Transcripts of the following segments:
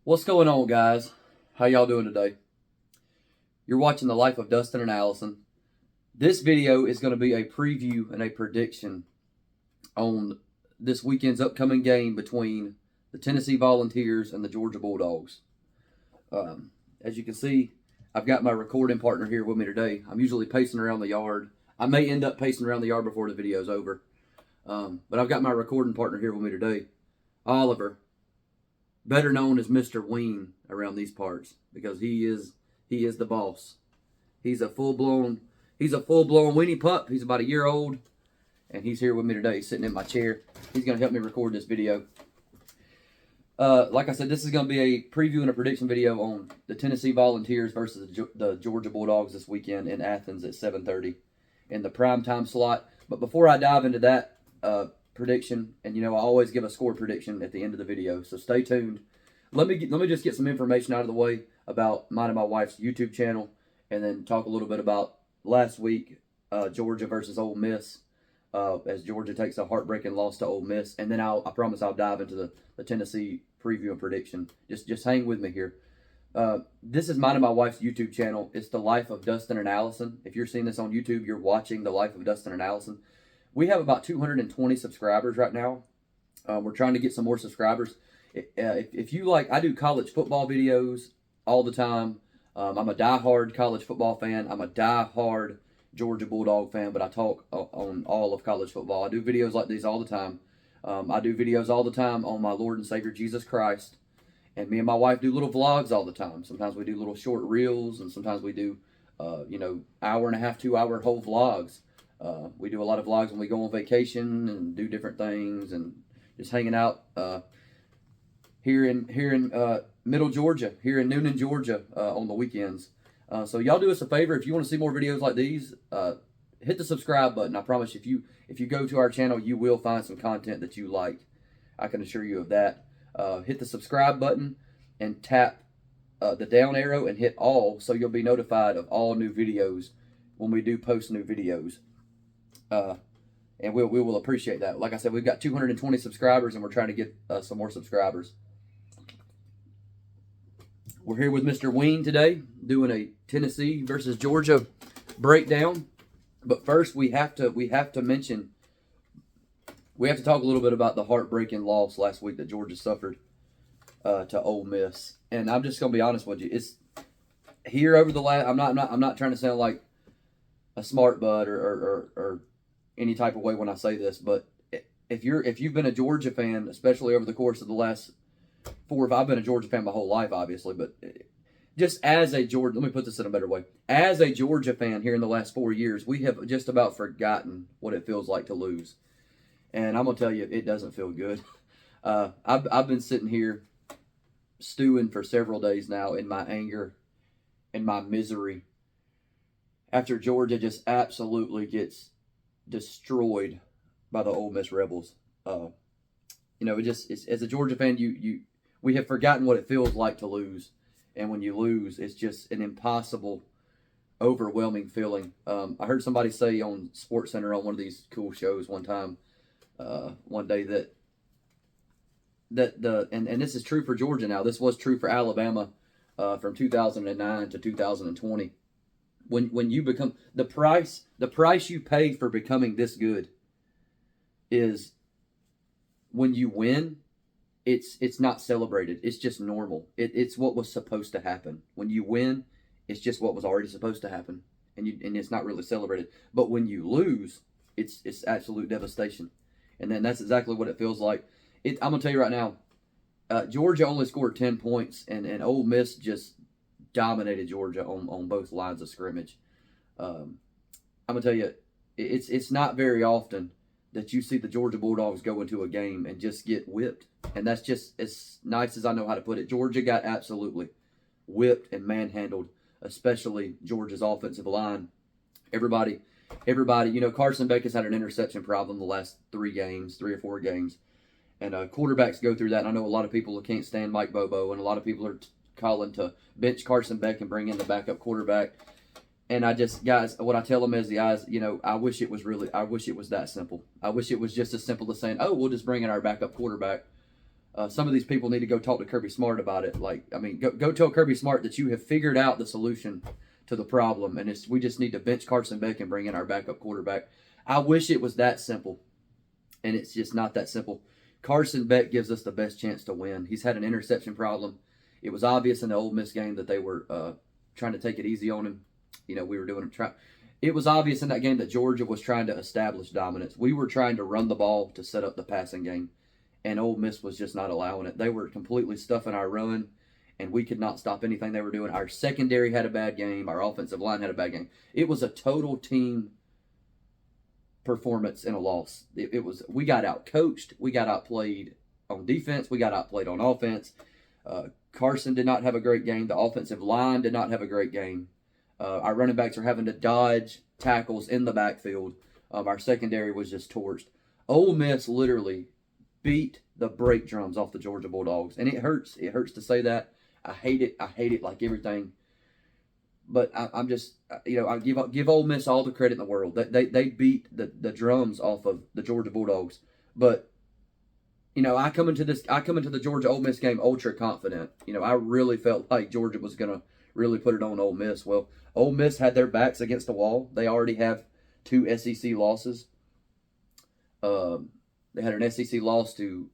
What's going on, guys? How y'all doing today? You're watching the life of Dustin and Allison. This video is going to be a preview and a prediction on this weekend's upcoming game between the Tennessee Volunteers and the Georgia Bulldogs. As you can see, I've got my recording partner here with me today. I'm usually pacing around the yard. I may end up pacing around the yard before the video's over. But I've got my recording partner here with me today, Oliver, better known as Mr. Ween around these parts, because he is the boss. He's a full-blown weenie pup. He's about a year old, and he's here with me today, sitting in my chair. He's going to help me record this video. Like I said, this is going to be a preview and a prediction video on the Tennessee Volunteers versus the Georgia Bulldogs this weekend in Athens at 7:30 in the primetime slot. But before I dive into that prediction, and I always give a score prediction at the end of the video, so stay tuned. Let me just get some information out of the way about mine and my wife's YouTube channel, and then talk a little bit about last week, Georgia versus Ole Miss, as Georgia takes a heartbreaking loss to Ole Miss, and then I promise I'll dive into the Tennessee preview and prediction. Just hang with me here. This is mine and my wife's YouTube channel. It's the Life of Dustin and Allison. If you're seeing this on YouTube, you're watching the Life of Dustin and Allison. We have about 220 subscribers right now. We're trying to get some more subscribers. If you like, I do college football videos all the time. I'm a diehard college football fan. I'm a diehard Georgia Bulldog fan, but I talk on all of college football. I do videos like these all the time. I do videos all the time on my Lord and Savior Jesus Christ. And me and my wife do little vlogs all the time. Sometimes we do little short reels, and sometimes we do, hour and a half, 2 hour whole vlogs. We do a lot of vlogs when we go on vacation and do different things, and just hanging out here in Middle Georgia, here in Noonan, Georgia, on the weekends. So y'all do us a favor. If you want to see more videos like these, hit the subscribe button. I promise if you go to our channel, you will find some content that you like. I can assure you of that. Hit the subscribe button and tap the down arrow and hit all, so you'll be notified of all new videos when we do post new videos. And we will appreciate that. Like I said, we've got 220 subscribers, and we're trying to get some more subscribers. We're here with Mr. Ween today, doing a Tennessee versus Georgia breakdown. But first, we have to talk a little bit about the heartbreaking loss last week that Georgia suffered to Ole Miss. And I'm just gonna be honest with you, it's here over the last. I'm not trying to sound like a smart butt or any type of way when I say this, but if you've been a Georgia fan, especially over the course of the last I've been a Georgia fan my whole life, obviously, but just as a Georgia, let me put this in a better way. As a Georgia fan here in the last 4 years, we have just about forgotten what it feels like to lose. And I'm going to tell you, it doesn't feel good. I've been sitting here stewing for several days now in my anger and my misery after Georgia just absolutely gets destroyed by the Ole Miss Rebels. As a Georgia fan, we have forgotten what it feels like to lose. And when you lose, it's just an impossible, overwhelming feeling. I heard somebody say on SportsCenter on one of these cool shows one time, one day and this is true for Georgia now. This was true for Alabama from 2009 to 2020. When you become the price you pay for becoming this good is when you win. It's not celebrated. It's just normal. It's what was supposed to happen. When you win, it's just what was already supposed to happen, and it's not really celebrated. But when you lose, it's absolute devastation, and then that's exactly what it feels like. I'm gonna tell you right now, Georgia only scored 10 points, and Ole Miss just dominated Georgia on both lines of scrimmage. I'm gonna tell you, it's not very often that you see the Georgia Bulldogs go into a game and just get whipped. And that's just as nice as I know how to put it. Georgia got absolutely whipped and manhandled, especially Georgia's offensive line. Everybody, Carson Beck has had an interception problem the last 3 or 4 games. And quarterbacks go through that. And I know a lot of people can't stand Mike Bobo, and a lot of people are calling to bench Carson Beck and bring in the backup quarterback. And guys, what I tell them is, I wish it was that simple. I wish it was just as simple as saying, oh, we'll just bring in our backup quarterback. Some of these people need to go talk to Kirby Smart about it. Like, I mean, go tell Kirby Smart that you have figured out the solution to the problem, and we just need to bench Carson Beck and bring in our backup quarterback. I wish it was that simple, and it's just not that simple. Carson Beck gives us the best chance to win. He's had an interception problem. It was obvious in the Ole Miss game that they were trying to take it easy on him. You know, we were doing it was obvious in that game that Georgia was trying to establish dominance. We were trying to run the ball to set up the passing game, and Ole Miss was just not allowing it. They were completely stuffing our run, and we could not stop anything they were doing. Our secondary had a bad game. Our offensive line had a bad game. It was a total team performance in a loss. We got out coached. We got outplayed on defense. We got outplayed on offense. Carson did not have a great game. The offensive line did not have a great game. Our running backs are having to dodge tackles in the backfield. Our secondary was just torched. Ole Miss literally beat the brake drums off the Georgia Bulldogs, and it hurts. It hurts to say that. I hate it. I hate it like everything. But I'm just, I give Ole Miss all the credit in the world. They beat the drums off of the Georgia Bulldogs. But I come into the Georgia Ole Miss game ultra confident. I really felt like Georgia was gonna really put it on Ole Miss. Well, Ole Miss had their backs against the wall. They already have 2 SEC losses. They had an SEC loss to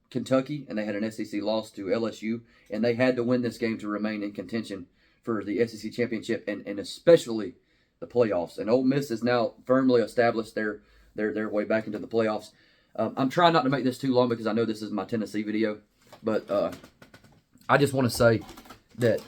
Kentucky, and they had an SEC loss to LSU, and they had to win this game to remain in contention for the SEC championship and especially the playoffs. And Ole Miss has now firmly established their way back into the playoffs. I'm trying not to make this too long because I know this is my Tennessee video, but I just want to say that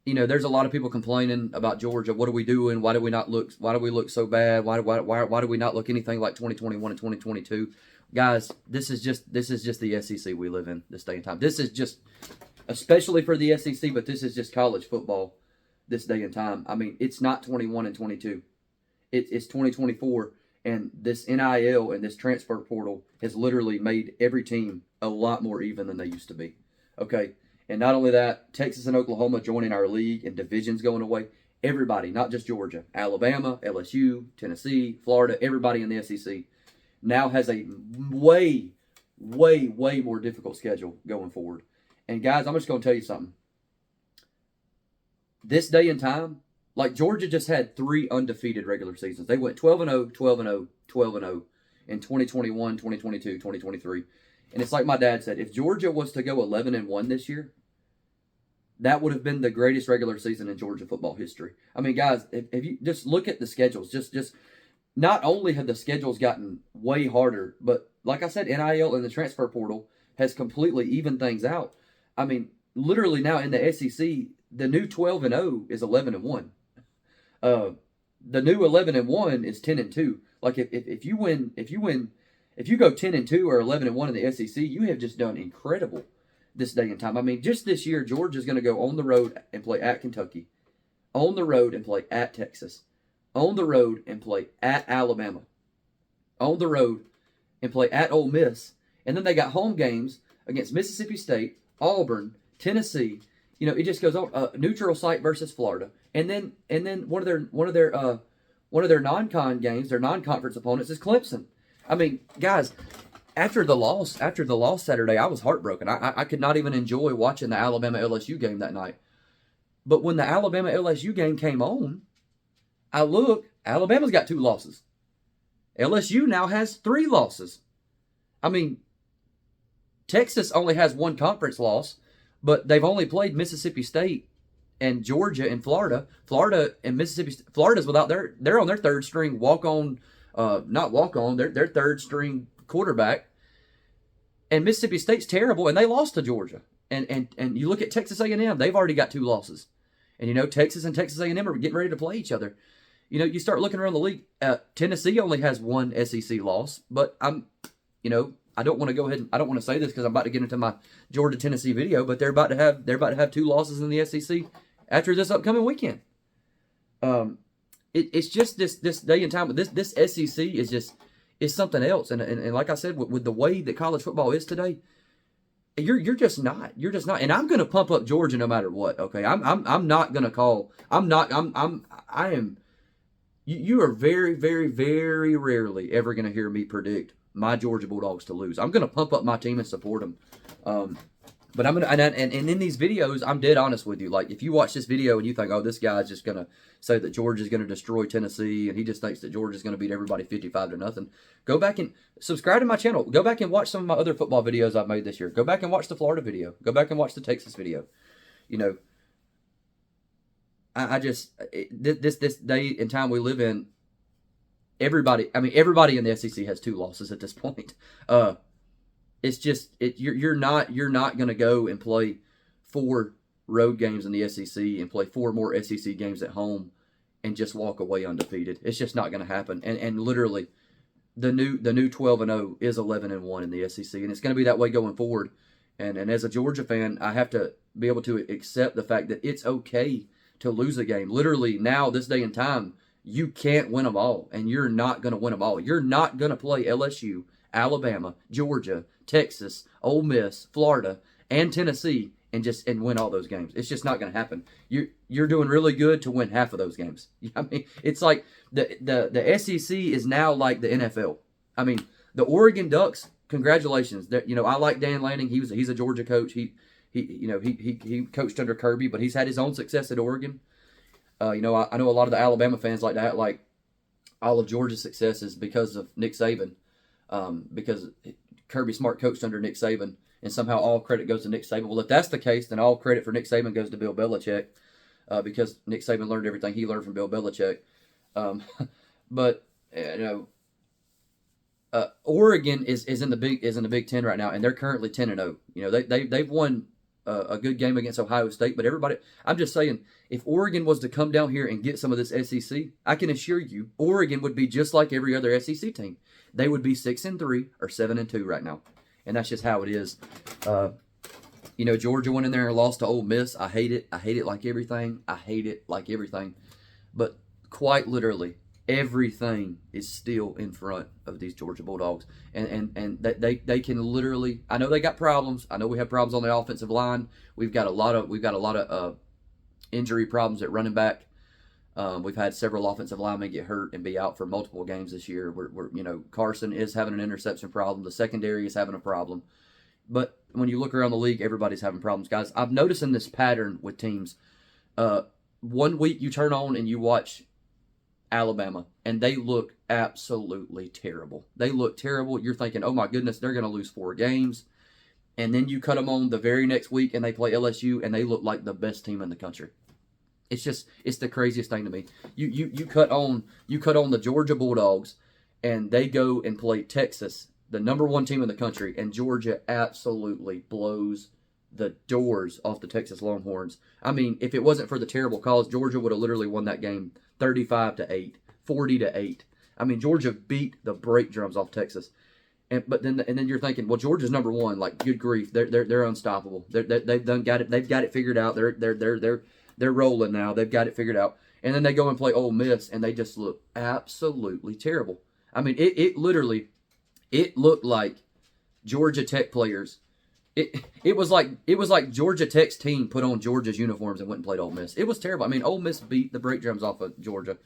there's a lot of people complaining about Georgia. What are we doing? Why do we look so bad? Why do we not look anything like 2021 and 2022? Guys, this is just the SEC we live in this day and time. This is just, especially for the SEC, but this is just college football this day and time. I mean, it's not 21 and 22. It's 2024, and this NIL and this transfer portal has literally made every team a lot more even than they used to be. Okay? And not only that, Texas and Oklahoma joining our league and divisions going away. Everybody, not just Georgia, Alabama, LSU, Tennessee, Florida, everybody in the SEC now has a way, way, way more difficult schedule going forward. And guys, I'm just going to tell you something. This day and time, like Georgia just had 3 undefeated regular seasons. They went 12-0, 12-0, 12-0 in 2021, 2022, 2023. And it's like my dad said, if Georgia was to go 11-1 this year, that would have been the greatest regular season in Georgia football history. I mean, guys, if you just look at the schedules, just not only have the schedules gotten way harder, but like I said, NIL and the transfer portal has completely evened things out. I mean, literally now in the SEC, the new 12-0 is 11-1. The new 11-1 is 10-2. Like if you go 10-2 or 11-1 in the SEC, you have just done incredible this day and time. I mean, just this year, Georgia's going to go on the road and play at Kentucky, on the road and play at Texas, on the road and play at Alabama, on the road and play at Ole Miss, and then they got home games against Mississippi State, Auburn, Tennessee. It just goes on. Neutral site versus Florida, and then one of their non-con games, their non-conference opponents is Clemson. I mean, guys, after the loss Saturday, I was heartbroken. I could not even enjoy watching the Alabama LSU game that night. But when the Alabama LSU game came on, I look, Alabama's got 2 losses. LSU now has 3 losses. I mean, Texas only has 1 conference loss, but they've only played Mississippi State and Georgia and Florida. Florida and Mississippi, Florida's without they're on their 3rd string their 3rd string quarterback. And Mississippi State's terrible, and they lost to Georgia. And you look at Texas A&M, they've already got 2 losses. And Texas and Texas A&M are getting ready to play each other. You start looking around the league. Tennessee only has 1 SEC loss, but I don't want to go ahead and I don't want to say this because I'm about to get into my Georgia Tennessee video, but they're about to have 2 losses in the SEC after this upcoming weekend. It's just this day and time. But this SEC is something else, and like I said, with the way that college football is today, you're just not. And I'm going to pump up Georgia no matter what. Okay, I'm not going to call. I am. You are very, very, very rarely ever going to hear me predict my Georgia Bulldogs to lose. I'm going to pump up my team and support them. But I'm gonna and in these videos, I'm dead honest with you. Like, if you watch this video and you think, oh, this guy's just gonna say that Georgia's gonna destroy Tennessee, and he just thinks that Georgia's gonna beat everybody 55-0, go back and subscribe to my channel. Go back and watch some of my other football videos I've made this year. Go back and watch the Florida video. Go back and watch the Texas video. You know, this day and time we live in, everybody in the SEC has 2 losses at this point. It's just you're not going to go and play 4 road games in the SEC and play 4 more SEC games at home and just walk away undefeated. It's just not going to happen. And literally, the new 12-0 is 11-1 in the SEC, and it's going to be that way going forward. And as a Georgia fan, I have to be able to accept the fact that it's okay to lose a game. Literally, now, this day and time, you can't win them all, and you're not going to win them all. You're not going to play LSU, Alabama, Georgia, Texas, Ole Miss, Florida, and Tennessee and win all those games. It's just not going to happen. You're doing really good to win half of those games. I mean, it's like the SEC is now like the NFL. I mean, the Oregon Ducks, congratulations. I like Dan Lanning. He's a Georgia coach. He coached under Kirby, but he's had his own success at Oregon. I know a lot of the Alabama fans like that, like all of Georgia's success is because of Nick Saban, because Kirby Smart coached under Nick Saban, and somehow all credit goes to Nick Saban. Well, if that's the case, then all credit for Nick Saban goes to Bill Belichick, because Nick Saban learned everything he learned from Bill Belichick. But Oregon is in the Big Ten right now, and they're currently 10-0. They've won a good game against Ohio State, but I'm just saying, if Oregon was to come down here and get some of this SEC, I can assure you, Oregon would be just like every other SEC team. They would be 6-3 or 7-2 right now, and that's just how it is. Georgia went in there and lost to Ole Miss. I hate it. I hate it like everything. But quite literally, everything is still in front of these Georgia Bulldogs, and they can literally. I know they got problems. I know we have problems on the offensive line. We've got a lot of injury problems at running back. We've had several offensive linemen get hurt and be out for multiple games this year. Carson is having an interception problem. The secondary is having a problem. But when you look around the league, everybody's having problems, guys. I've noticed in this pattern with teams. 1 week you turn on and you watch Alabama, and they look absolutely terrible. They look terrible. You're thinking, oh my goodness, they're going to lose 4 games. And then you cut them on the very next week, and they play LSU, and they look like the best team in the country. It's the craziest thing to me. You cut on the Georgia Bulldogs, and they go and play Texas, the number 1 team in the country, and Georgia absolutely blows the doors off the Texas Longhorns. I mean, if it wasn't for the terrible calls, Georgia would have literally won that game 35-8, 40-8. I mean, Georgia beat the brake drums off Texas. And then you're thinking, well, Georgia's number 1. Like, good grief, they're unstoppable. They've got it figured out. They're rolling now. They've got it figured out. And then they go and play Ole Miss, and they just look absolutely terrible. I mean, it looked like Georgia Tech players. It was like Georgia Tech's team put on Georgia's uniforms and went and played Ole Miss. It was terrible. I mean, Ole Miss beat the brake drums off of Georgia.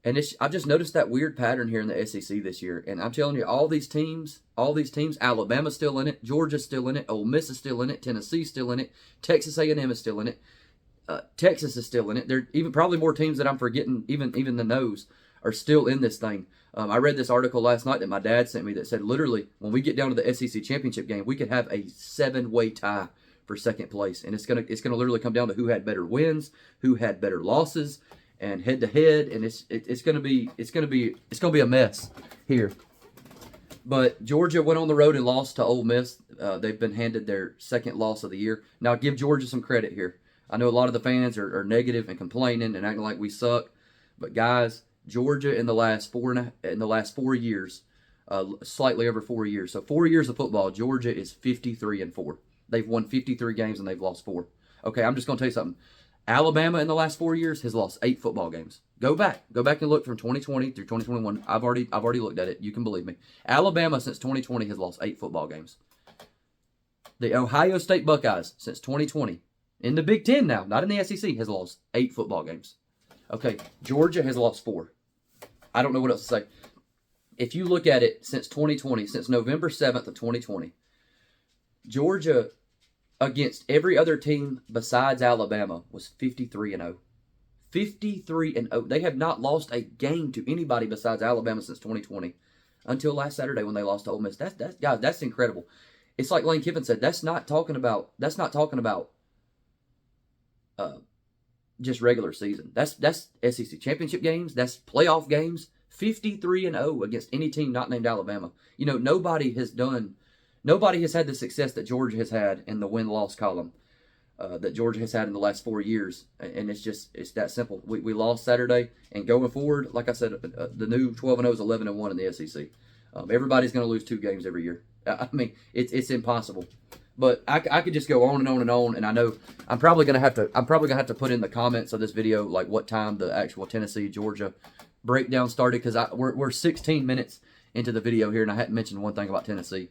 And I've just noticed that weird pattern here in the SEC this year. And I'm telling you, all these teams, Alabama's still in it, Georgia's still in it, Ole Miss is still in it, Tennessee's still in it, Texas A&M is still in it, Texas is still in it. There are even probably more teams that I'm forgetting, even than those, are still in this thing. I read this article last night that my dad sent me that said, literally, when we get down to the SEC championship game, we could have a 7-way tie for second place, and it's gonna literally come down to who had better wins, who had better losses, and head to head, and it's gonna be a mess here. But Georgia went on the road and lost to Ole Miss. They've been handed their second loss of the year. Now, give Georgia some credit here. I know a lot of the fans are negative and complaining and acting like we suck, but guys, Georgia in the last 4 years, slightly over 4 years. So 4 years of football, Georgia is 53-4. They've won 53 games and they've lost 4. Okay, I'm just gonna tell you something. Alabama in the last 4 years has lost 8 football games. Go back and look from 2020 through 2021. I've already looked at it. You can believe me. Alabama since 2020 has lost 8 football games. The Ohio State Buckeyes since 2020 in the Big Ten now, not in the SEC, has lost 8 football games. Okay, Georgia has lost 4. I don't know what else to say. if you look at it since 2020, since November 7th of 2020, Georgia against every other team besides Alabama was 53-0. 53-0. They have not lost a game to anybody besides Alabama since 2020 until last Saturday when they lost to Ole Miss. That's guys, that's incredible. It's like Lane Kiffin said. That's not talking about just regular season. That's SEC championship games. That's playoff games. 53-0 against any team not named Alabama. You know, nobody has had the success that Georgia has had in the win-loss column that Georgia has had in the last 4 years. And it's that simple. We lost Saturday, and going forward, like I said, the new 12-0 is 11-1 in the SEC. Everybody's going to lose 2 games every year. I mean, it's impossible. But I could just go on and on and on, and I know I'm probably gonna have to put in the comments of this video like what time the actual Tennessee Georgia breakdown started, because we're 16 minutes into the video here, and I hadn't mentioned one thing about Tennessee.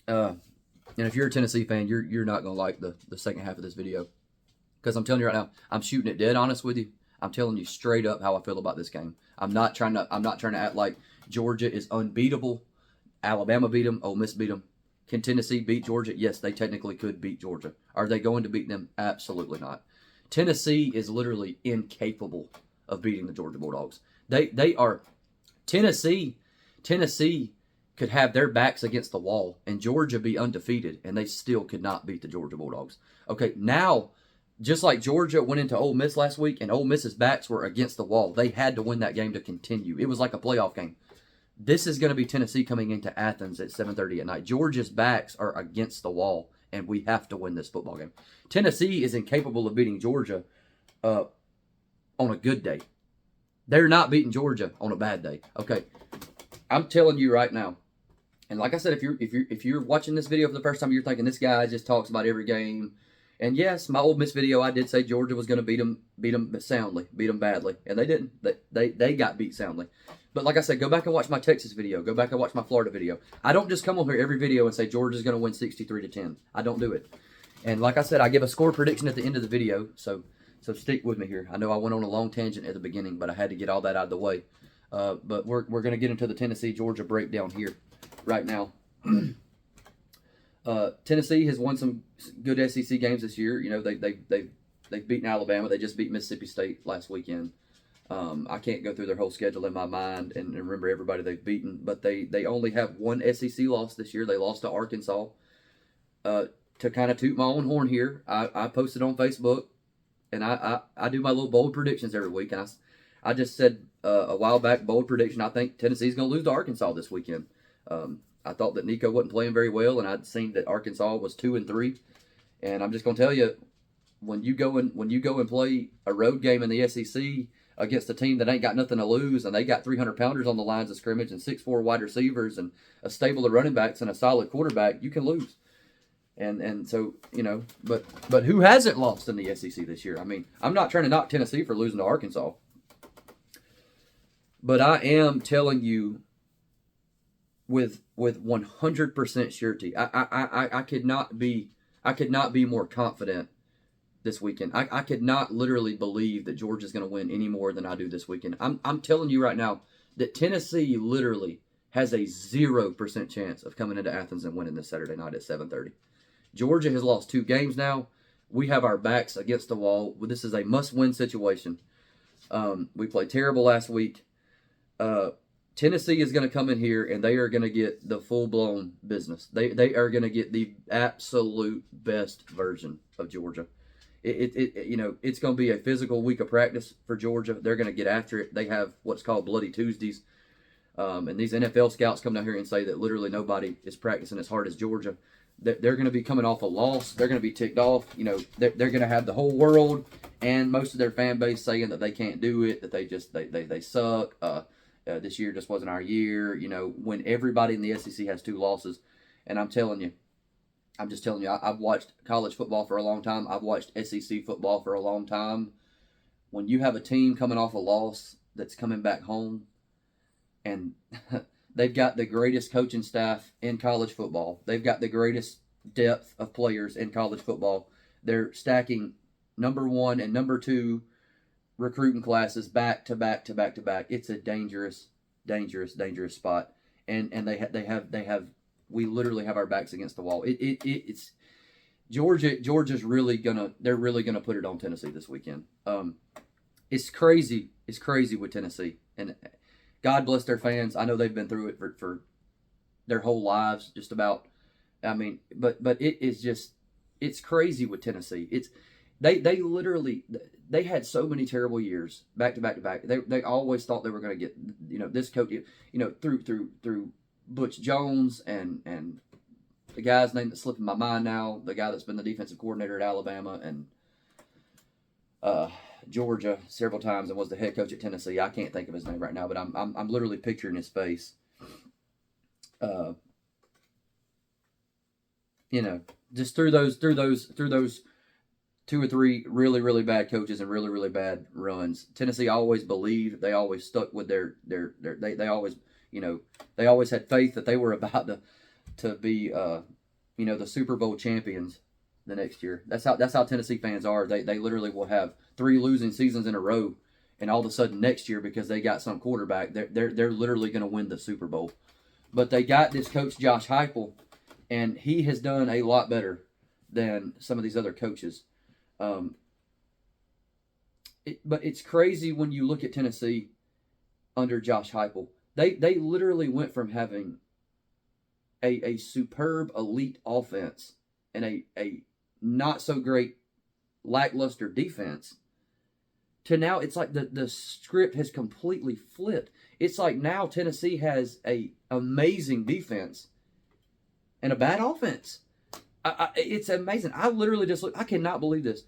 And if you're a Tennessee fan, you're not gonna like the second half of this video, because I'm telling you right now, I'm shooting it dead honest with you. I'm telling you straight up how I feel about this game. I'm not trying to act like Georgia is unbeatable. Alabama beat them. Ole Miss beat them. Can Tennessee beat Georgia? Yes, they technically could beat Georgia. Are they going to beat them? Absolutely not. Tennessee is literally incapable of beating the Georgia Bulldogs. They are Tennessee could have their backs against the wall and Georgia be undefeated, and they still could not beat the Georgia Bulldogs. Okay, now, just like Georgia went into Ole Miss last week and Ole Miss's backs were against the wall, they had to win that game to continue. It was like a playoff game. This is going to be Tennessee coming into Athens at 7:30 at night. Georgia's backs are against the wall, and we have to win this football game. Tennessee is incapable of beating Georgia on a good day. They're not beating Georgia on a bad day. Okay, I'm telling you right now. And like I said, if you're watching this video for the first time, you're thinking this guy just talks about every game. And yes, my Ole Miss video, I did say Georgia was going to beat them soundly, beat them badly, and they didn't. They got beat soundly. But like I said, go back and watch my Texas video. Go back and watch my Florida video. I don't just come on here every video and say Georgia's going to win 63-10. I don't do it. And like I said, I give a score prediction at the end of the video. So stick with me here. I know I went on a long tangent at the beginning, but I had to get all that out of the way. But we're going to get into the Tennessee Georgia breakdown here right now. Tennessee has won some good SEC games this year. You know, they've beaten Alabama. They just beat Mississippi State last weekend. I can't go through their whole schedule in my mind and remember everybody they've beaten, but they only have one SEC loss this year. They lost to Arkansas. To kind of toot my own horn here, I posted on Facebook, and I do my little bold predictions every week, and I just said a while back, bold prediction, I think Tennessee's going to lose to Arkansas this weekend. I thought that Nico wasn't playing very well, and I'd seen that Arkansas was 2-3, and I'm just going to tell you, when you go and play a road game in the SEC against a team that ain't got nothing to lose, and they got 300-pounders on the lines of scrimmage and 6'4" wide receivers and a stable of running backs and a solid quarterback, you can lose. And so, you know, but who hasn't lost in the SEC this year? I mean, I'm not trying to knock Tennessee for losing to Arkansas, but I am telling you with 100% surety, I could not be more confident this weekend. I could not literally believe that Georgia's going to win any more than I do this weekend. I'm telling you right now that Tennessee literally has a 0% chance of coming into Athens and winning this Saturday night at 7:30. Georgia has lost 2 games now. We have our backs against the wall. This is a must-win situation. We played terrible last week. Tennessee is going to come in here and they are going to get the full-blown business. They are going to get the absolute best version of Georgia. You know, it's going to be a physical week of practice for Georgia. They're going to get after it. They have what's called Bloody Tuesdays. And these NFL scouts come down here and say that literally nobody is practicing as hard as Georgia. They're going to be coming off a loss. They're going to be ticked off. You know, they're going to have the whole world and most of their fan base saying that they can't do it, that they suck. This year just wasn't our year. You know, when everybody in the SEC has 2 losses. And I'm just telling you, I've watched college football for a long time. I've watched SEC football for a long time. When you have a team coming off a loss that's coming back home, and they've got the greatest coaching staff in college football. They've got the greatest depth of players in college football. They're stacking number 1 and number 2 recruiting classes back to back to back to back. It's a dangerous spot, and they have we literally have our backs against the wall. It's Georgia's really they're really gonna put it on Tennessee this weekend. It's crazy with Tennessee, and God bless their fans. I know they've been through it for their whole lives, just about. I mean, but it is just, it's crazy with Tennessee. It's they literally they had so many terrible years back to back to back. They always thought they were going to get this coach through Butch Jones and the guy's name that's slipping my mind now, the guy that's been the defensive coordinator at Alabama and Georgia several times and was the head coach at Tennessee. I can't think of his name right now, but I'm literally picturing his face. Just through those 2 or 3 really bad coaches and really bad runs, Tennessee always believed, they always stuck with they always they always had faith that they were about to be the Super Bowl champions the next year. That's how Tennessee fans are. They literally will have 3 losing seasons in a row, and all of a sudden next year, because they got some quarterback, they're literally going to win the Super Bowl. But they got this coach Josh Heupel, and he has done a lot better than some of these other coaches. But it's crazy when you look at Tennessee under Josh Heupel. They literally went from having a superb elite offense and a not so great lackluster defense to now it's like the script has completely flipped. It's like now Tennessee has a amazing defense and a bad offense. It's amazing. I literally just look. I cannot believe this.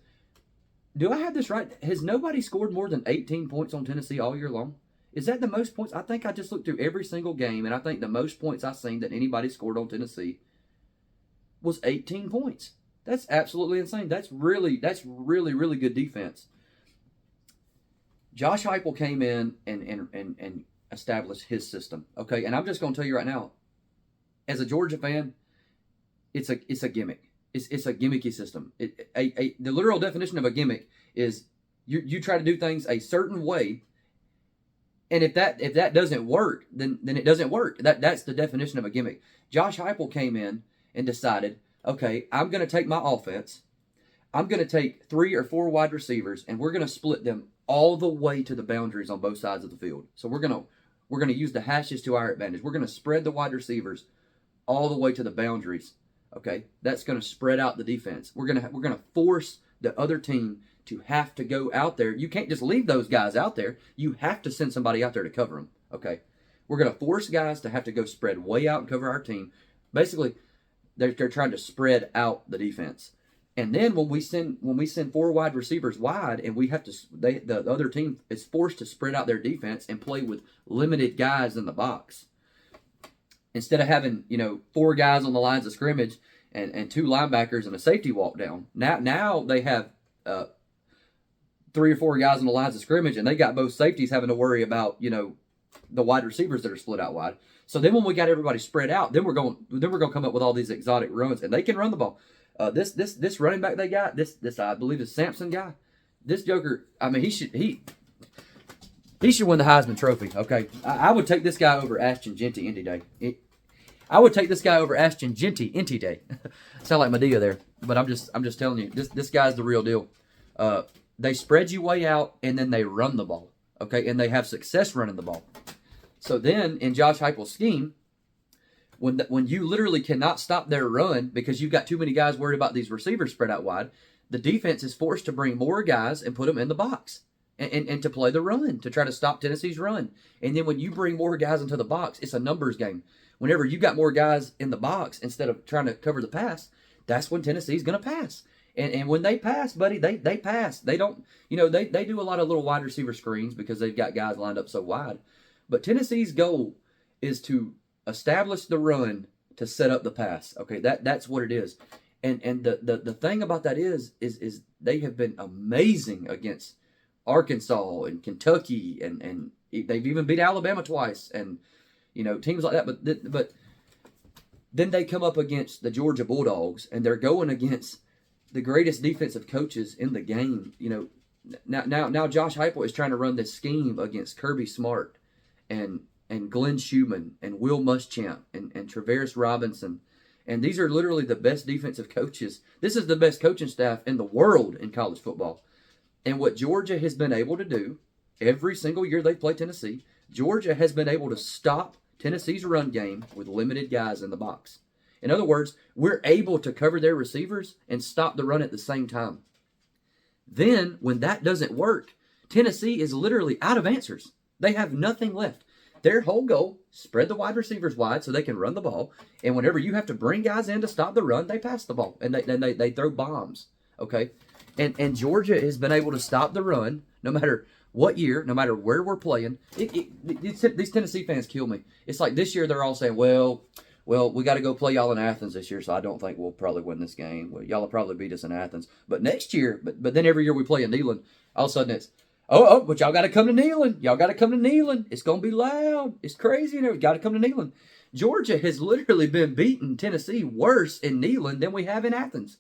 Do I have this right? Has nobody scored more than 18 points on Tennessee all year long? Is that the most points? I think I just looked through every single game, and I think the most points I've seen that anybody scored on Tennessee was 18 points. That's absolutely insane. That's really good defense. Josh Heupel came in and established his system. Okay, and I'm just going to tell you right now, as a Georgia fan, it's a gimmick. It's a gimmicky system. The literal definition of a gimmick is you try to do things a certain way, and if that doesn't work, then it doesn't work. That's the definition of a gimmick. Josh Heupel came in and decided, okay, I'm going to take my offense, I'm going to take 3 or 4 wide receivers, and we're going to split them all the way to the boundaries on both sides of the field. So we're going to use the hashes to our advantage. We're going to spread the wide receivers all the way to the boundaries. Okay, that's going to spread out the defense. We're going to force the other team to have to go out there. You can't just leave those guys out there. You have to send somebody out there to cover them. Okay, we're going to force guys to have to go spread way out and cover our team. Basically, they're trying to spread out the defense. And then when we send 4 wide receivers wide, and we have to, the other team is forced to spread out their defense and play with limited guys in the box. Instead of having 4 guys on the lines of scrimmage and 2 linebackers and a safety walk down, now they have 3 or 4 guys on the lines of scrimmage, and they got both safeties having to worry about the wide receivers that are split out wide. So then when we got everybody spread out, then we're going to come up with all these exotic runs, and they can run the ball. This running back they got, this I believe is Sampson guy. This joker, I mean, he should win the Heisman Trophy. Okay, I would take this guy over Ashton Jeanty any day. I would take this guy over Ashton Jeanty any day. Sound like Madea there, but I'm just telling you, this guy's the real deal. They spread you way out, and then they run the ball. Okay, and they have success running the ball. So then in Josh Heupel's scheme, when you literally cannot stop their run because you've got too many guys worried about these receivers spread out wide, the defense is forced to bring more guys and put them in the box and to play the run, to try to stop Tennessee's run. And then when you bring more guys into the box, it's a numbers game. Whenever you got more guys in the box instead of trying to cover the pass, that's when Tennessee's going to pass. And when they pass, buddy, they pass. They don't, they do a lot of little wide receiver screens because they've got guys lined up so wide. But Tennessee's goal is to establish the run to set up the pass. Okay, that's what it is. And the thing about that is they have been amazing against Arkansas and Kentucky, and they've even beat Alabama twice, and teams like that. But then they come up against the Georgia Bulldogs, and they're going against the greatest defensive coaches in the game. Now Josh Heupel is trying to run this scheme against Kirby Smart and Glenn Schumann and Will Muschamp and Travaris Robinson. And these are literally the best defensive coaches. This is the best coaching staff in the world in college football. And what Georgia has been able to do every single year they play Tennessee, Georgia has been able to stop Tennessee's run game with limited guys in the box. In other words, we're able to cover their receivers and stop the run at the same time. Then, when that doesn't work, Tennessee is literally out of answers. They have nothing left. Their whole goal, spread the wide receivers wide so they can run the ball. And whenever you have to bring guys in to stop the run, they pass the ball. And they throw bombs. Okay? And Georgia has been able to stop the run no matter what year, no matter where we're playing. These Tennessee fans kill me. It's like this year they're all saying, well, we got to go play y'all in Athens this year, so I don't think we'll probably win this game. Well, y'all will probably beat us in Athens. But next year, but then every year we play in Neyland, all of a sudden it's, but y'all got to come to Neyland. Y'all got to come to Neyland. It's going to be loud. It's crazy. You got to come to Neyland. Georgia has literally been beating Tennessee worse in Neyland than we have in Athens.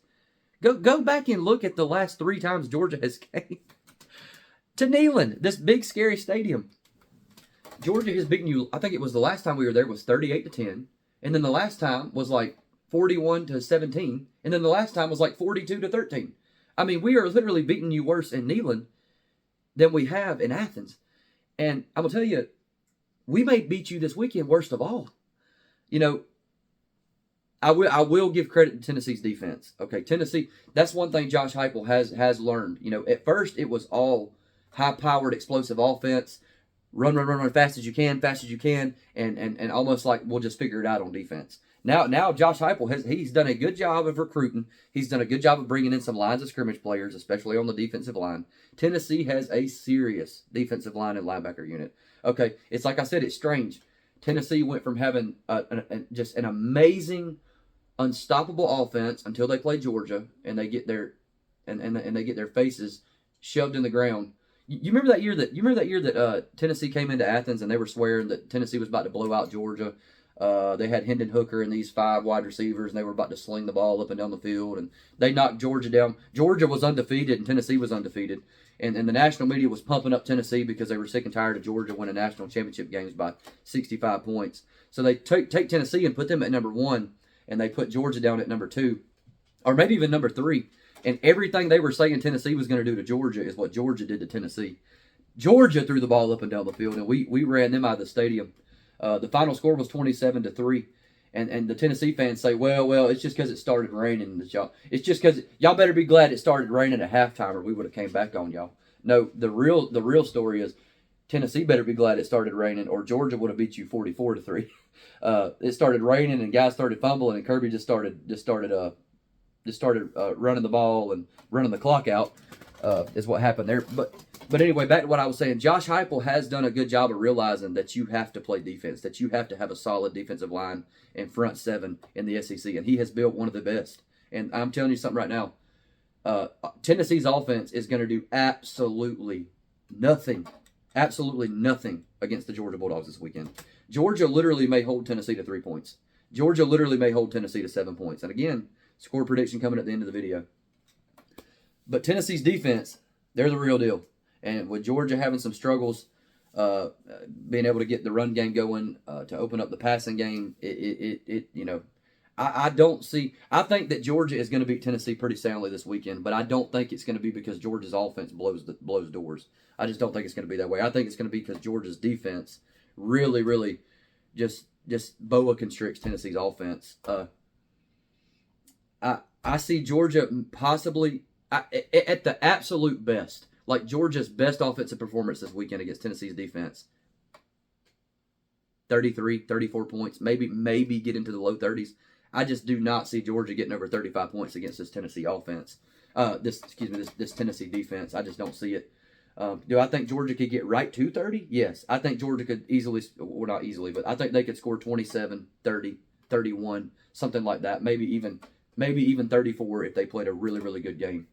Go back and look at the last 3 times Georgia has came to Neyland, this big scary stadium. Georgia has beaten you. I think it was the last time we were there was 38-10, and then the last time was like 41-17, and then the last time was like 42-13. I mean, we are literally beating you worse in Neyland than we have in Athens. And I'm gonna tell you, we may beat you this weekend worst of all. You know, I will give credit to Tennessee's defense. Okay, Tennessee, that's one thing Josh Heupel has learned. You know, at first it was all high-powered, explosive offense, run fast as you can, and almost like we'll just figure it out on defense. Now Josh Heupel he's done a good job of recruiting. He's done a good job of bringing in some lines of scrimmage players, especially on the defensive line. Tennessee has a serious defensive line and linebacker unit. Okay, it's like I said, it's strange. Tennessee went from having just an amazing, unstoppable offense until they play Georgia and they get their and they get their faces shoved in the ground. You remember that year that Tennessee came into Athens and they were swearing that Tennessee was about to blow out Georgia. They had Hendon Hooker and these 5 wide receivers, and they were about to sling the ball up and down the field, and they knocked Georgia down. Georgia was undefeated, and Tennessee was undefeated. And the national media was pumping up Tennessee because they were sick and tired of Georgia winning national championship games by 65 points. So they take Tennessee and put them at number 1, and they put Georgia down at number 2, or maybe even number 3. And everything they were saying Tennessee was going to do to Georgia is what Georgia did to Tennessee. Georgia threw the ball up and down the field, and we ran them out of the stadium. The final score was 27-3, and the Tennessee fans say, well, it's just because it started raining. It's just because y'all better be glad it started raining at halftime, or we would have came back on y'all. No, the real story is Tennessee better be glad it started raining, or Georgia would have beat you 44-3. It started raining, and guys started fumbling, and Kirby just started running the ball and running the clock out. Is what happened there, But anyway, back to what I was saying. Josh Heupel has done a good job of realizing that you have to play defense, that you have to have a solid defensive line and front 7 in the SEC, and he has built one of the best. And I'm telling you something right now. Tennessee's offense is going to do absolutely nothing against the Georgia Bulldogs this weekend. Georgia literally may hold Tennessee to 3 points. Georgia literally may hold Tennessee to 7 points. And again, score prediction coming at the end of the video. But Tennessee's defense, they're the real deal. And with Georgia having some struggles, being able to get the run game going, to open up the passing game, I don't see. I think that Georgia is going to beat Tennessee pretty soundly this weekend, but I don't think it's going to be because Georgia's offense blows doors. I just don't think it's going to be that way. I think it's going to be because Georgia's defense really, really just boa constricts Tennessee's offense. I see Georgia possibly at the absolute best. Like Georgia's best offensive performance this weekend against Tennessee's defense. 33, 34 points, maybe get into the low 30s. I just do not see Georgia getting over 35 points against this Tennessee offense. This Tennessee defense. I just don't see it. Do I think Georgia could get right to 30? Yes. I think Georgia could easily, well, not easily, but I think they could score 27, 30, 31, something like that. Maybe even 34 if they played a really, really good game.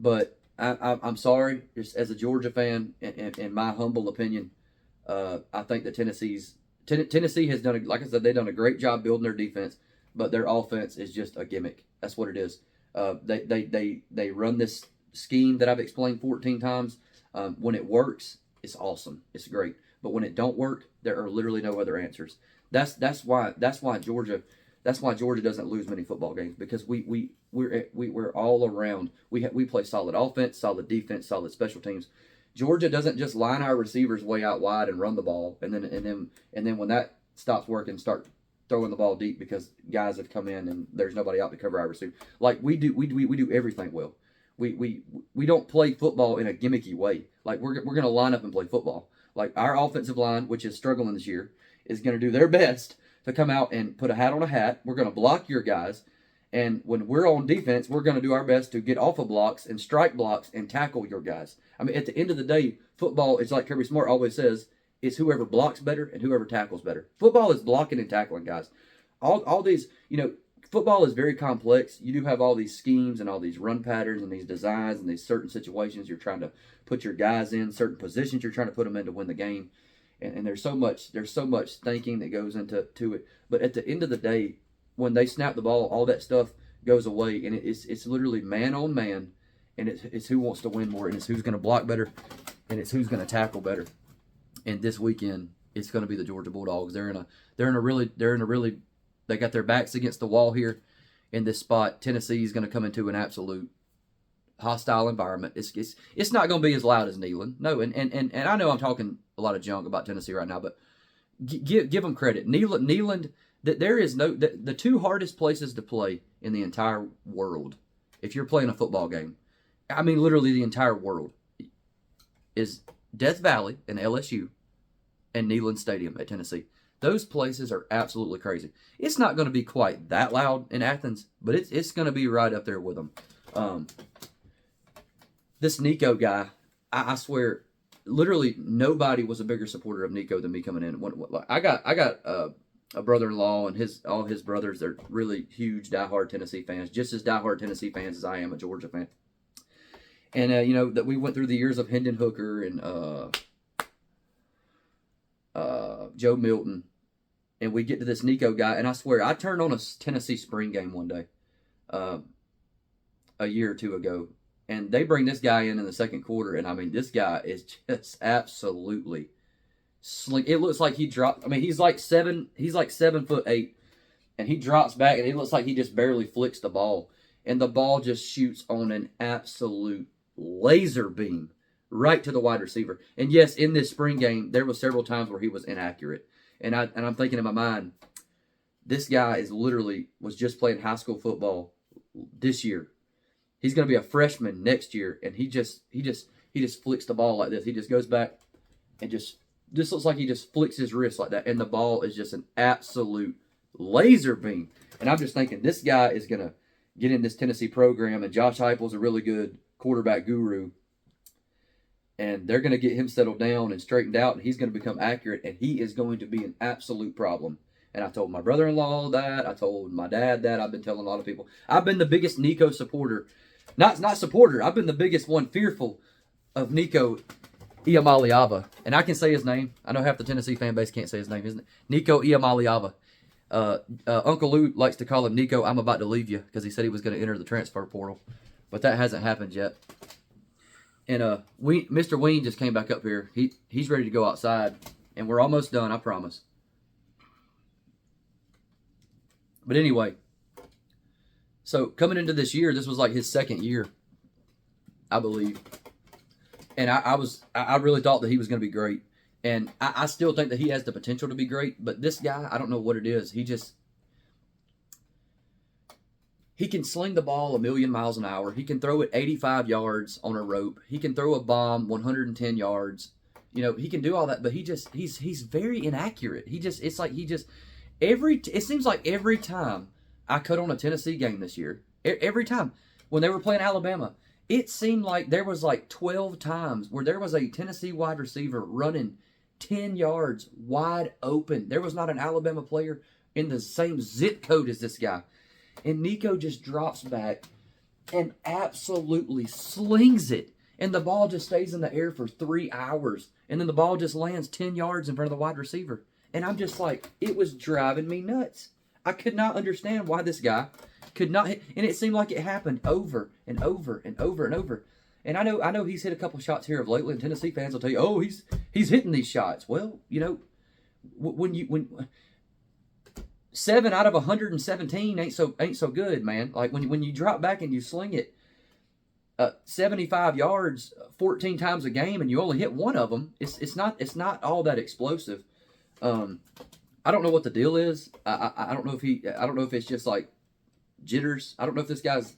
But I'm sorry, just as a Georgia fan, in my humble opinion, I think that Tennessee has done, like I said, they've done a great job building their defense, but their offense is just a gimmick. That's what it is. They run this scheme that I've explained 14 times, when it works, it's awesome. It's great. But when it don't work, there are literally no other answers. That's why Georgia doesn't lose many football games, because we're all around. We play solid offense, solid defense, solid special teams. Georgia doesn't just line our receivers way out wide and run the ball, and then when that stops working, start throwing the ball deep because guys have come in and there's nobody out to cover our receiver. Like we do everything well. We don't play football in a gimmicky way. Like we're gonna line up and play football. Like our offensive line, which is struggling this year, is gonna do their best to come out and put a hat on a hat. We're gonna block your guys. And when we're on defense, we're going to do our best to get off of blocks and strike blocks and tackle your guys. I mean, at the end of the day, football is like Kirby Smart always says, it's whoever blocks better and whoever tackles better. Football is blocking and tackling, guys. All these, football is very complex. You do have all these schemes and all these run patterns and these designs and these certain situations you're trying to put your guys in, certain positions you're trying to put them in to win the game. And there's so much thinking that goes into it. But at the end of the day, when they snap the ball, all that stuff goes away, and it's literally man on man, and it's who wants to win more, and it's who's going to block better, and it's who's going to tackle better. And this weekend, it's going to be the Georgia Bulldogs. They got their backs against the wall here in this spot. Tennessee is going to come into an absolute hostile environment. It's not going to be as loud as Neyland. No, and I know I'm talking a lot of junk about Tennessee right now, but give them credit. Neyland. That there is the two hardest places to play in the entire world, if you're playing a football game, I mean literally the entire world, is Death Valley in LSU and Neyland Stadium at Tennessee. Those places are absolutely crazy. It's not going to be quite that loud in Athens, but it's going to be right up there with them. This Nico guy, I swear, literally nobody was a bigger supporter of Nico than me coming in. I got a brother-in-law and all his brothers. They're really huge diehard Tennessee fans, just as diehard Tennessee fans as I am a Georgia fan. And that we went through the years of Hendon Hooker and Joe Milton, and we get to this Nico guy, and I swear I turned on a Tennessee spring game one day, a year or two ago, and they bring this guy in the second quarter, and I mean this guy is just absolutely. It looks like he dropped. I mean, he's like 7'8", and he drops back, and it looks like he just barely flicks the ball, and the ball just shoots on an absolute laser beam right to the wide receiver. And yes, in this spring game, there was several times where he was inaccurate, and I'm thinking in my mind, this guy was just playing high school football this year. He's going to be a freshman next year, and he just flicks the ball like this. He just goes back and just looks like he just flicks his wrist like that, and the ball is just an absolute laser beam. And I'm just thinking, this guy is going to get in this Tennessee program, and Josh Heupel's a really good quarterback guru, and they're going to get him settled down and straightened out, and he's going to become accurate, and he is going to be an absolute problem. And I told my brother-in-law that. I told my dad that. I've been telling a lot of people. I've been the biggest Nico supporter. Not supporter. I've been the biggest one fearful of Nico Iamaleava, and I can say his name. I know half the Tennessee fan base can't say his name, isn't it? Nico Iamaleava. Uncle Lou likes to call him Nico, I'm about to leave you, because he said he was going to enter the transfer portal, but that hasn't happened yet. And Mr. Ween just came back up here. He's ready to go outside, and we're almost done, I promise. But anyway, so coming into this year, this was like his second year, I believe. And I really thought that he was going to be great. And I still think that he has the potential to be great. But this guy, I don't know what it is. He can sling the ball 1,000,000 miles an hour. He can throw it 85 yards on a rope. He can throw a bomb 110 yards. He can do all that. But he's very inaccurate. It seems like every time I cut on a Tennessee game this year, every time when they were playing Alabama, it seemed like there was like 12 times where there was a Tennessee wide receiver running 10 yards wide open. There was not an Alabama player in the same zip code as this guy. And Nico just drops back and absolutely slings it. And the ball just stays in the air for 3 hours. And then the ball just lands 10 yards in front of the wide receiver. And I'm just like, it was driving me nuts. I could not understand why this guy could not hit. And it seemed like it happened over and over and over and over. And I know he's hit a couple shots here of lately, and Tennessee fans will tell you, oh, he's hitting these shots. Well, you know, when 7 out of 117 ain't so good, man. Like when you drop back and you sling it 75 yards 14 times a game and you only hit one of them, it's not all that explosive. I don't know what the deal is. I don't know if it's just like jitters. I don't know if this guy's.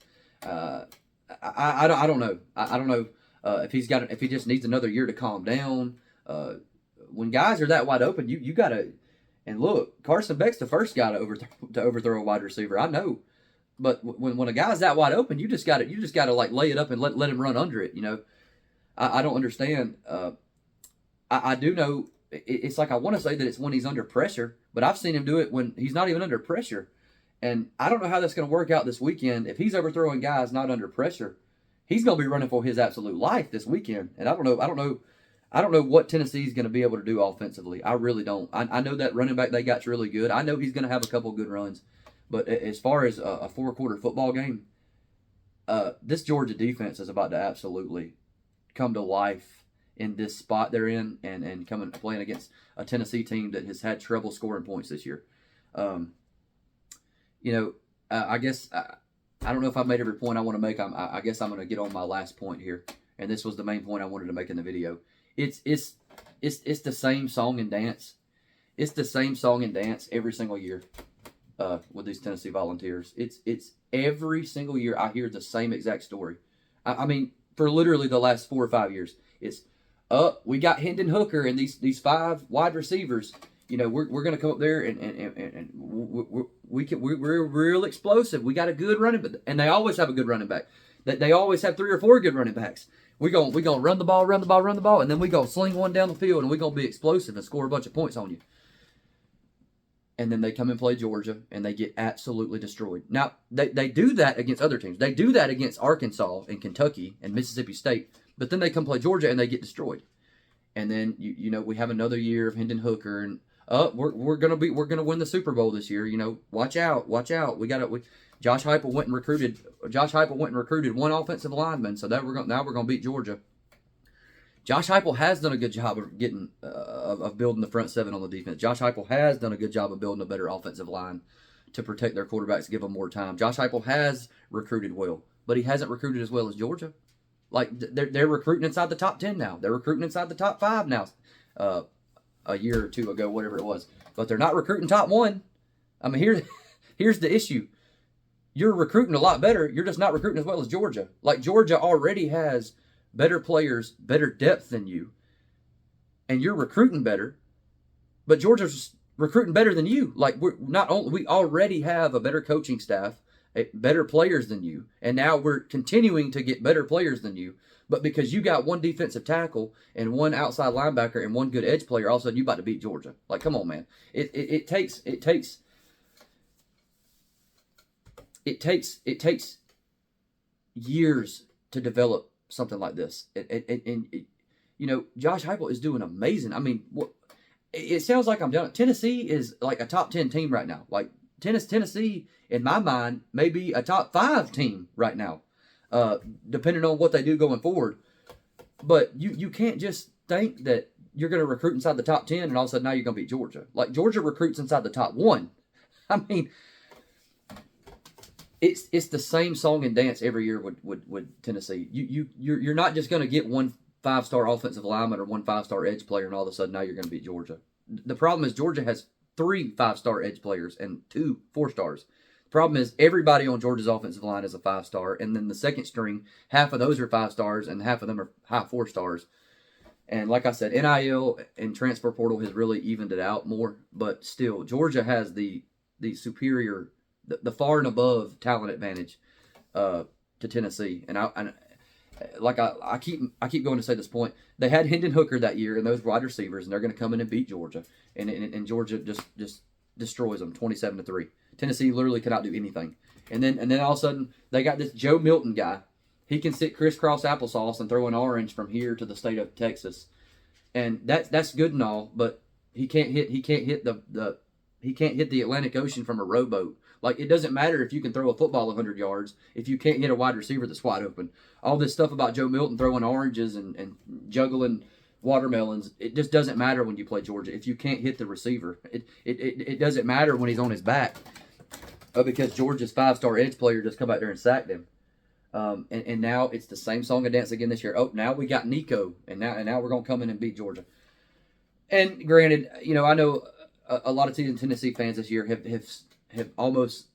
I don't know. I don't know if he just needs another year to calm down. When guys are that wide open, you gotta. And look, Carson Beck's the first guy to overthrow a wide receiver. I know, but when a guy's that wide open, you just gotta like lay it up and let him run under it. You know, I don't understand. I do know it's like I want to say that it's when he's under pressure, but I've seen him do it when he's not even under pressure. And I don't know how that's going to work out this weekend. If he's overthrowing guys not under pressure, he's going to be running for his absolute life this weekend. And I don't know what Tennessee's going to be able to do offensively. I really don't. I know that running back they got's really good. I know he's going to have a couple good runs. But as far as a 4-quarter football game, this Georgia defense is about to absolutely come to life in this spot they're in and coming playing against a Tennessee team that has had trouble scoring points this year. You know, I guess I don't know if I've made every point I want to make. I guess I'm going to get on my last point here, and this was the main point I wanted to make in the video. It's the same song and dance. It's the same song and dance every single year with these Tennessee Volunteers. It's every single year I hear the same exact story. I mean, for literally the last 4 or 5 years, it's we got Hendon Hooker and these 5 wide receivers. You know, we're going to come up there and we're real explosive. We got a good running back, and they always have a good running back. They always have 3 or 4 good running backs. We gonna run the ball, and then we gonna sling one down the field, and we gonna be explosive and score a bunch of points on you. And then they come and play Georgia, and they get absolutely destroyed. Now they do that against other teams. They do that against Arkansas and Kentucky and Mississippi State. But then they come play Georgia, and they get destroyed. And then you know we have another year of Hendon Hooker and. We're gonna win the Super Bowl this year. You know, watch out. Josh Heupel went and recruited one offensive lineman, so that now we're gonna beat Georgia. Josh Heupel has done a good job of getting of building the front 7 on the defense. Josh Heupel has done a good job of building a better offensive line to protect their quarterbacks, give them more time. Josh Heupel has recruited well, but he hasn't recruited as well as Georgia. Like they're recruiting inside the top 10 now. They're recruiting inside the top 5 now. A year or 2 ago, whatever it was. But they're not recruiting top 1. I mean, here's the issue. You're recruiting a lot better. You're just not recruiting as well as Georgia. Like, Georgia already has better players, better depth than you. And you're recruiting better. But Georgia's recruiting better than you. Like, we already have a better coaching staff, better players than you. And now we're continuing to get better players than you. But because you got one defensive tackle and one outside linebacker and one good edge player, all of a sudden you about to beat Georgia. Like, come on, man. It takes years to develop something like this. And you know, Josh Heupel is doing amazing. I mean, it sounds like I'm done. Tennessee is like a top 10 team right now. Like Tennessee, in my mind, may be a top 5 team right now. Depending on what they do going forward. But you can't just think that you're going to recruit inside the top 10 and all of a sudden now you're going to beat Georgia. Like, Georgia recruits inside the top 1. I mean, it's the same song and dance every year with Tennessee. You're not just going to get one 5-star offensive lineman or one 5-star edge player and all of a sudden now you're going to beat Georgia. The problem is Georgia has 3 5-star edge players and 2 4-stars. Problem is, everybody on Georgia's offensive line is a 5-star, and then the second string, half of those are 5-stars, and half of them are high 4-stars. And like I said, NIL and transfer portal has really evened it out more, but still, Georgia has the superior, the far and above talent advantage to Tennessee. And I keep going to say this point. They had Hendon Hooker that year and those wide receivers, and they're going to come in and beat Georgia, and Georgia just destroys them 27-3. Tennessee literally cannot do anything. And then all of a sudden, they got this Joe Milton guy. He can sit crisscross applesauce and throw an orange from here to the state of Texas. And that's good and all, but he can't hit he can't hit the Atlantic Ocean from a rowboat. Like, it doesn't matter if you can throw a football 100 yards if you can't hit a wide receiver that's wide open. All this stuff about Joe Milton throwing oranges and juggling watermelons, it just doesn't matter when you play Georgia if you can't hit the receiver. It doesn't matter when he's on his back, because Georgia's 5-star edge player just come out there and sacked him. And now it's the same song and dance again this year. Oh, now we got Nico, and now we're gonna come in and beat Georgia. And granted, I know a lot of Tennessee fans this year have almost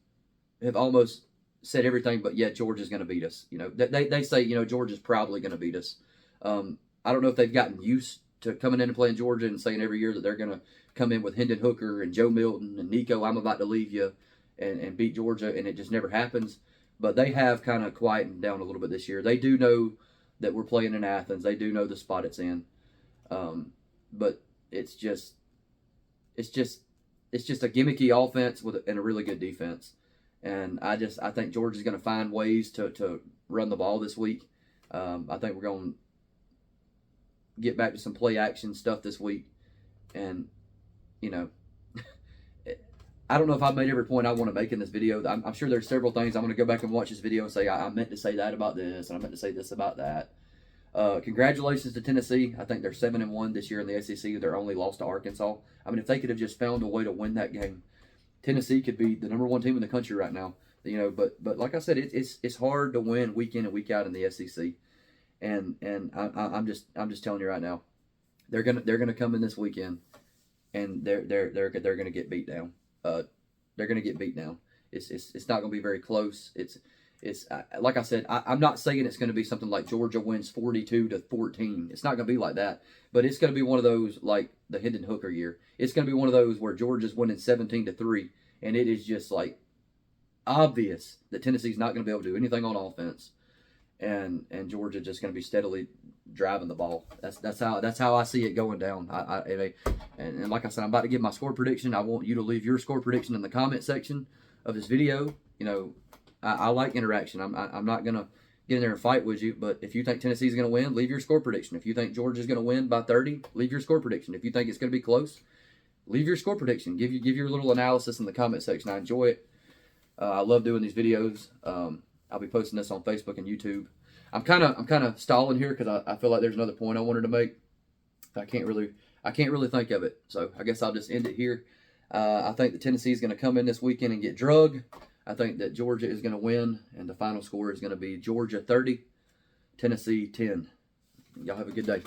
said everything, but yet Georgia's going to beat us. They say Georgia's probably going to beat us. I don't know if they've gotten used to coming in and playing Georgia and saying every year that they're going to come in with Hendon Hooker and Joe Milton and Nico, I'm about to leave you, and beat Georgia, and it just never happens. But they have kind of quietened down a little bit this year. They do know that we're playing in Athens. They do know the spot it's in. But it's just a gimmicky offense and a really good defense. And I think Georgia's going to find ways to run the ball this week. I think we're going to get back to some play action stuff this week. And, I don't know if I've made every point I want to make in this video. I'm sure there's several things. I'm going to go back and watch this video and say, I meant to say that about this, and I meant to say this about that. Congratulations to Tennessee. I think they're 7-1 this year in the SEC. They're only lost to Arkansas. I mean, if they could have just found a way to win that game, Tennessee could be the number 1 team in the country right now. But like I said, it's hard to win week in and week out in the SEC. And I'm just telling you right now, they're gonna come in this weekend, and they're gonna get beat down. They're gonna get beat down. It's not gonna be very close. It's like I said, I'm not saying it's going to be something like Georgia wins 42-14. It's not going to be like that, but it's going to be one of those like the Hendon Hooker year. It's going to be one of those where Georgia's winning 17-3, and it is just like obvious that Tennessee's not going to be able to do anything on offense, and Georgia just going to be steadily driving the ball. That's how I see it going down. And like I said, I'm about to give my score prediction. I want you to leave your score prediction in the comment section of this video. I like interaction. I'm not going to get in there and fight with you, but if you think Tennessee's going to win, leave your score prediction. If you think Georgia's going to win by 30, leave your score prediction. If you think it's going to be close, leave your score prediction. Give your little analysis in the comment section. I enjoy it. I love doing these videos. I'll be posting this on Facebook and YouTube. I'm kind of stalling here because I feel like there's another point I wanted to make. I can't really think of it, so I guess I'll just end it here. I think that Tennessee is going to come in this weekend and get drugged. I think that Georgia is going to win, and the final score is going to be Georgia 30, Tennessee 10. Y'all have a good day.